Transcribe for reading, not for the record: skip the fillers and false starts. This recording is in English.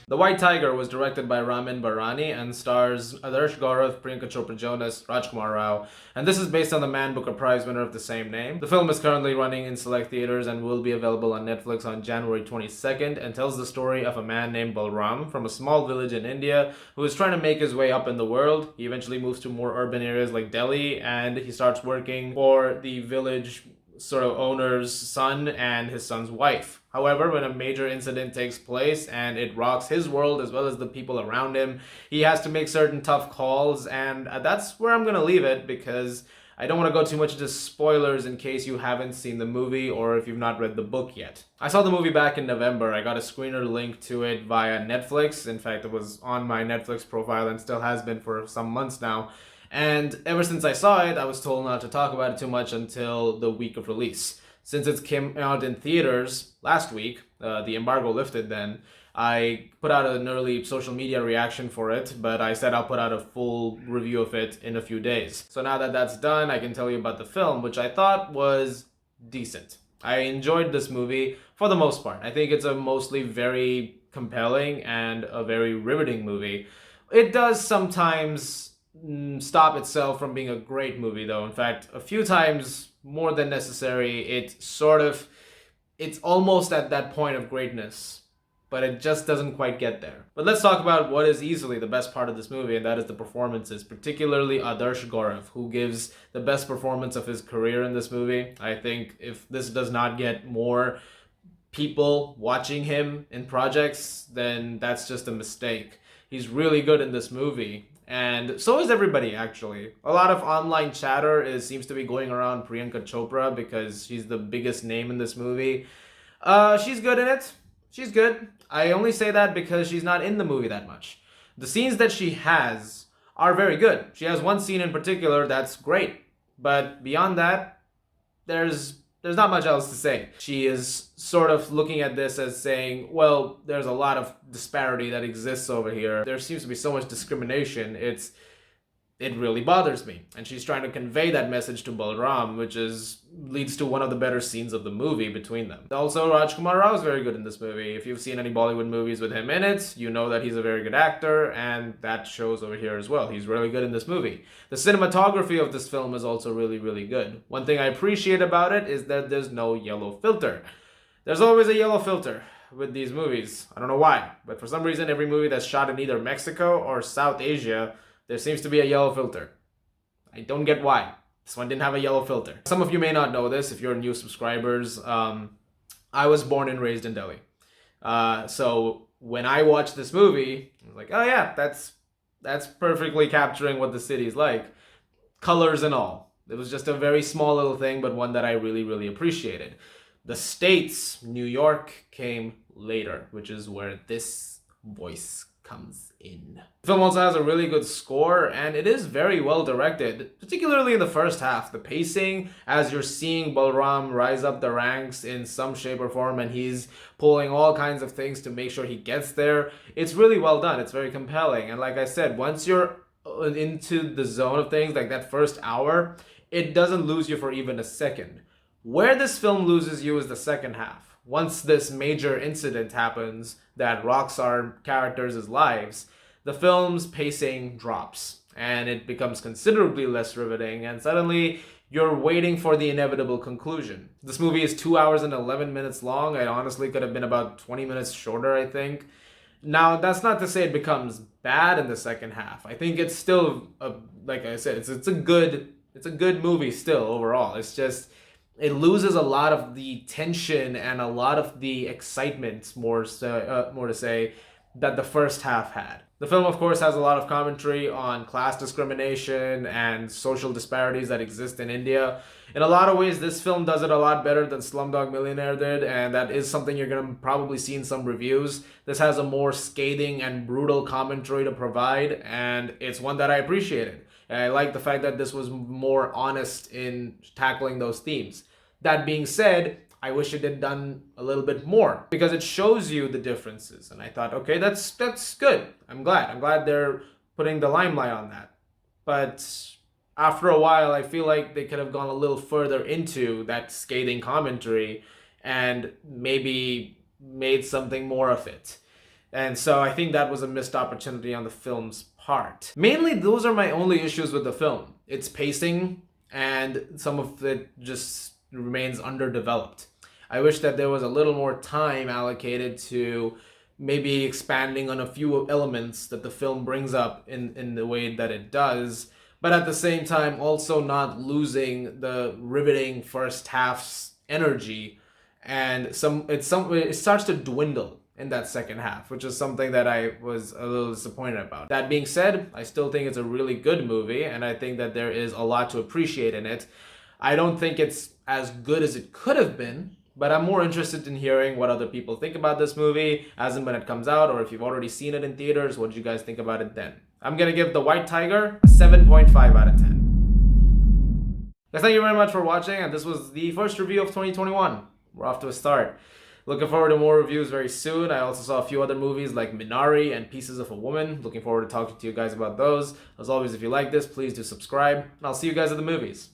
The White Tiger was directed by Ramin Barani and stars Adarsh Gaurav, Priyanka Chopra Jonas, Rajkumar Rao, and this is based on the Man Booker Prize winner of the same name. The film is currently running in select theaters and will be available on Netflix on January 22nd and tells the story of a man named Balram from a small village in India who is trying to make his way up in the world. He eventually moves to more urban areas like Delhi and he starts working for the village sort of owner's son and his son's wife. However, when a major incident takes place and it rocks his world as well as the people around him, he has to make certain tough calls, and that's where I'm gonna leave it because I don't want to go too much into spoilers in case you haven't seen the movie or if you've not read the book yet. I saw the movie back in November. I got a screener link to it via Netflix. In fact, it was on my Netflix profile and still has been for some months now. And ever since I saw it, I was told not to talk about it too much until the week of release. Since it came out in theaters last week, the embargo lifted then, I put out an early social media reaction for it, but I said I'll put out a full review of it in a few days. So now that that's done, I can tell you about the film, which I thought was decent. I enjoyed this movie for the most part. I think it's a mostly very compelling and a very riveting movie. It does sometimes stop itself from being a great movie though. In fact, a few times more than necessary, it's almost at that point of greatness, but it just doesn't quite get there. But let's talk about what is easily the best part of this movie, and that is the performances, particularly Adarsh Gaurav, who gives the best performance of his career in this movie. I think if this does not get more people watching him in projects, then that's just a mistake. He's really good in this movie. And so is everybody, actually. A lot of online chatter seems to be going around Priyanka Chopra because she's the biggest name in this movie. She's good in it. She's good. I only say that because she's not in the movie that much. The scenes that she has are very good. She has one scene in particular that's great. But beyond that, there's not much else to say. She is sort of looking at this as saying, well, there's a lot of disparity that exists over here. There seems to be so much discrimination. It really bothers me. And she's trying to convey that message to Balram, which leads to one of the better scenes of the movie between them. Also, Rajkumar Rao is very good in this movie. If you've seen any Bollywood movies with him in it, you know that he's a very good actor, and that shows over here as well. He's really good in this movie. The cinematography of this film is also really, really good. One thing I appreciate about it is that there's no yellow filter. There's always a yellow filter with these movies. I don't know why, but for some reason, every movie that's shot in either Mexico or South Asia, there seems to be a yellow filter. I don't get why. This one didn't have a yellow filter. Some of you may not know this if you're new subscribers. I was born and raised in Delhi. So when I watched this movie, I was like, oh yeah, that's perfectly capturing what the city's like. Colors and all. It was just a very small little thing, but one that I really, really appreciated. The States, New York, came later, which is where this voice comes in. The film also has a really good score, and it is very well directed, particularly in the first half. The pacing, as you're seeing Balram rise up the ranks in some shape or form, and he's pulling all kinds of things to make sure he gets there, it's really well done. It's very compelling. And like I said, once you're into the zone of things, like that first hour, it doesn't lose you for even a second. Where this film loses you is the second half. Once this major incident happens that rocks our characters' lives, the film's pacing drops and it becomes considerably less riveting, and suddenly you're waiting for the inevitable conclusion. This movie is 2 hours and 11 minutes long. It honestly could have been about 20 minutes shorter, I think. Now, that's not to say it becomes bad in the second half. I think it's still, like I said, it's a good movie still overall. It's just it loses a lot of the tension and a lot of the excitement, more to say, that the first half had. The film, of course, has a lot of commentary on class discrimination and social disparities that exist in India. In a lot of ways, this film does it a lot better than Slumdog Millionaire did, and that is something you're going to probably see in some reviews. This has a more scathing and brutal commentary to provide, and it's one that I appreciated. And I like the fact that this was more honest in tackling those themes. That being said, I wish it had done a little bit more because it shows you the differences. And I thought, okay, that's good. I'm glad they're putting the limelight on that. But after a while, I feel like they could have gone a little further into that scathing commentary and maybe made something more of it. And so I think that was a missed opportunity on the film's part. Mainly, those are my only issues with the film. Its pacing, and some of it just remains underdeveloped. I wish that there was a little more time allocated to maybe expanding on a few elements that the film brings up in the way that it does, but at the same time also not losing the riveting first half's energy, and it starts to dwindle in that second half, which is something that I was a little disappointed about. That being said, I still think it's a really good movie, and I think that there is a lot to appreciate in it. I don't think it's as good as it could have been, but I'm more interested in hearing what other people think about this movie, as in when it comes out, or if you've already seen it in theaters, what did you guys think about it then? I'm gonna give The White Tiger a 7.5 out of 10. Guys, thank you very much for watching, and this was the first review of 2021. We're off to a start. Looking forward to more reviews very soon. I also saw a few other movies like Minari and Pieces of a Woman. Looking forward to talking to you guys about those. As always, if you like this, please do subscribe, and I'll see you guys at the movies.